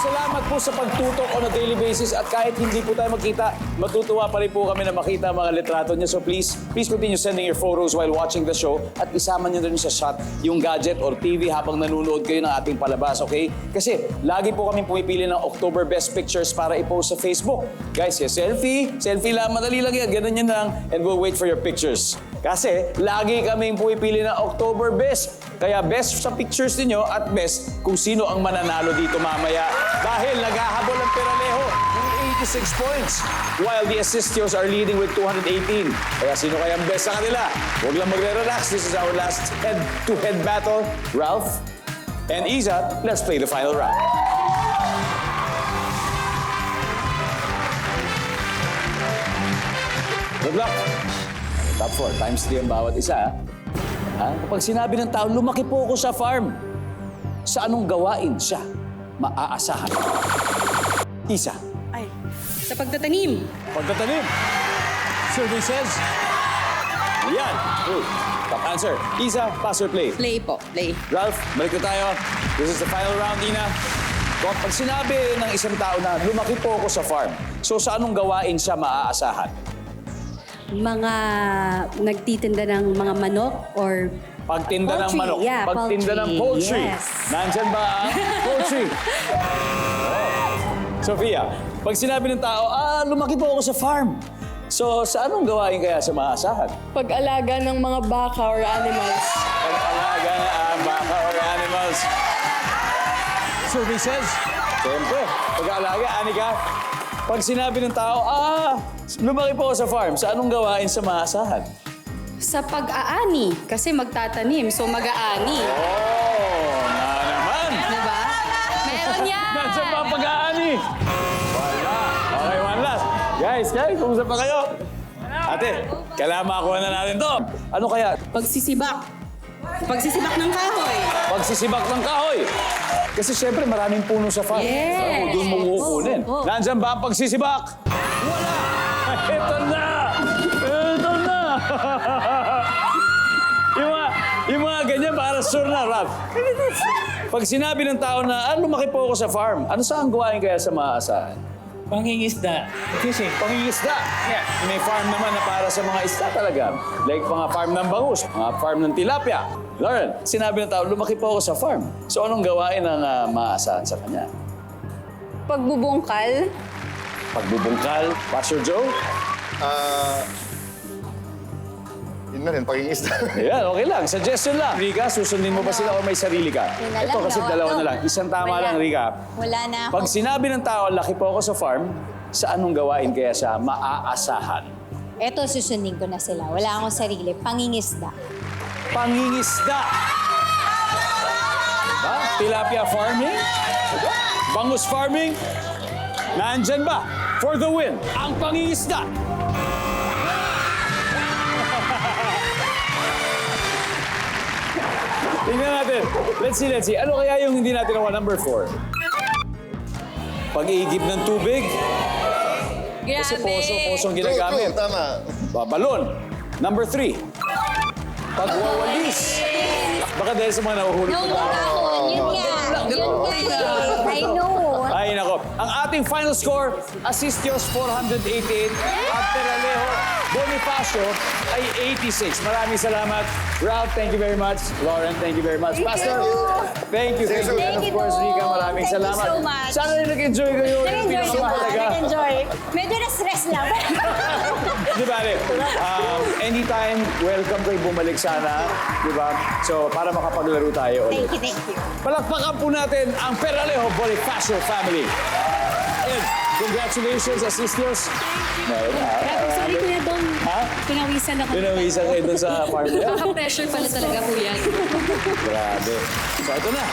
salamat po sa pagtutok on a daily basis at kahit hindi po tayo magkita, matutuwa pa rin po kami na makita ang mga litrato niya. So please continue sending your photos while watching the show at isama niyo rin sa shot yung gadget or TV habang nanonood kayo ng ating palabas, okay? Kasi lagi po kami pumipili ng October Best Pictures para i-post sa Facebook. Guys, selfie lang, madali lang yan, ganun yan lang, and we'll wait for your pictures. Kasi lagi kaming pumipili ng October Best. Kaya best sa pictures niyo at best kung sino ang mananalo dito mamaya. Dahil naghahabol ang Peralejo ng 86 points while the Assistios are leading with 218. Kaya sino kaya ang best sa kanila? Huwag lang magre-relax. This is our last head-to-head battle. Ralph and Iza, let's play the final round. Good luck. Top 4, times 3 ang bawat isa. Kapag sinabi ng tao, lumaki po ako sa farm, sa anong gawain siya maaasahan? Isa. Ay, sa pagtatanim. Pagtatanim. Survey says, yan. Good. Top answer. Isa, pass or play? Play po, play. Ralph, balik na tayo. This is the final round, Ina. Kapag sinabi ng isang tao na lumaki po ako sa farm, so sa anong gawain siya maaasahan? Mga nagtitinda ng mga manok or Pagtinda ng poultry. manok. Yeah, Pagtinda ng poultry. Yes. Nandyan ba ang poultry? Sophia, pag sinabi ng tao, lumaki po ako sa farm. So, sa anong gawain kaya sa maasahan? Pag-alaga ng mga baka or animals. Pag-alaga ng baka or animals. Survey says, siyempre, pag-alaga, Anika, pag sinabi ng tao, lumaki po ako sa farm, sa anong gawain sa maasahan? sa pag-aani. Kasi magtatanim, so mag-aani. Na naman! Diba? Meron yan! Nandiyan pa ang pag-aani! Wala. Okay, one last. Guys, kumusta pa kayo? Ate, kailangan makakuha na natin to. Ano kaya? Pagsisibak. Pagsisibak ng kahoy. Pagsisibak ng kahoy. Kasi syempre maraming puno sa farm. Yes. Doon mo kukunin. Oo. Nandiyan ba ang pagsisibak? Wala! Ito na! Ito na! yung mga ganyan para sure na, Ralph. Pag sinabi ng tao na, lumaki po ako sa farm, ano saan gawain kaya sa maaasahan? Pangingisda. Fishing. Pangingisda. Yeah. May farm naman na para sa mga isda talaga. Like mga farm ng bangus, mga farm ng tilapia. Lauren, sinabi ng tao, lumaki po ako sa farm. So anong gawain ang maaasahan sa kanya? Pagbubungkal. Pagbubungkal. Pastor Joe? Yun na rin, pangingisda. Ayan, okay lang. Suggestion lang. Rika, susundin mo ba sila o may sarili ka? Yun na Ito lang, kasi no? dalawa Ito. na lang. Isang tama Wala. lang, Rika. Wala na ako. Pag sinabi ng tao, laki po ako sa farm, sa anong gawain kaya siya maaasahan? Eto, susundin ko na sila. Wala akong sarili. Pangingisda. Pangingisda. Diba? Tilapia farming? Bangus farming? Nandyan ba? For the win, ang pangingisda. Tingnan natin. Let's see. Ano kaya yung hindi natin nawa number 4? Pag-iigib ng tubig. Kasi poso ang ginagamit. True, tama. Balon. Number 3. Pagwawalis. Baka dahil sa mga nahuhulog Yung na tao. kahon, yun nga. I know. Ay, nako. Ang ating final score, Assistios 488 at Peralejo Bonifacio ay 86. Maraming salamat. Ralph, thank you very much. Lauren, thank you very much. Pastor, thank you. And Thank of you course, po. Rika, maraming Thank you salamat. so much. Sana rin nag-enjoy kayo. Yung Nag-enjoy ko ba? pinakamahalaga. Nag-enjoy. Medyo na-stress lang. Di ba, Rick? Anytime, welcome kayo bumalik sana. Di ba? So, para makapaglaro tayo ulit. Thank you. Palakpakan po natin ang Peralejo Bonifacio family. And congratulations, Assistios. Sorry, Kuya Dong. Ha? Pinawisan ako. Pinawisan kayo dun sa farm niya. Nakaka-pressure pala talaga po yan. Grabe. So, ito na.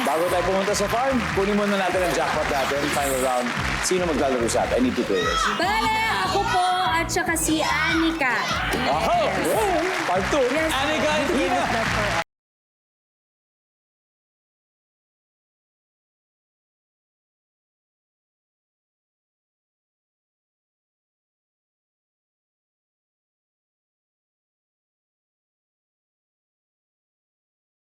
Bago tayo pumunta sa farm, kunin muna natin ang jackpot natin. Final round. Sino maglalaro sa atin? I need 2 players. Bale, ako po at saka si Anika. Aha! Part 2. Yes. Anika and Ina.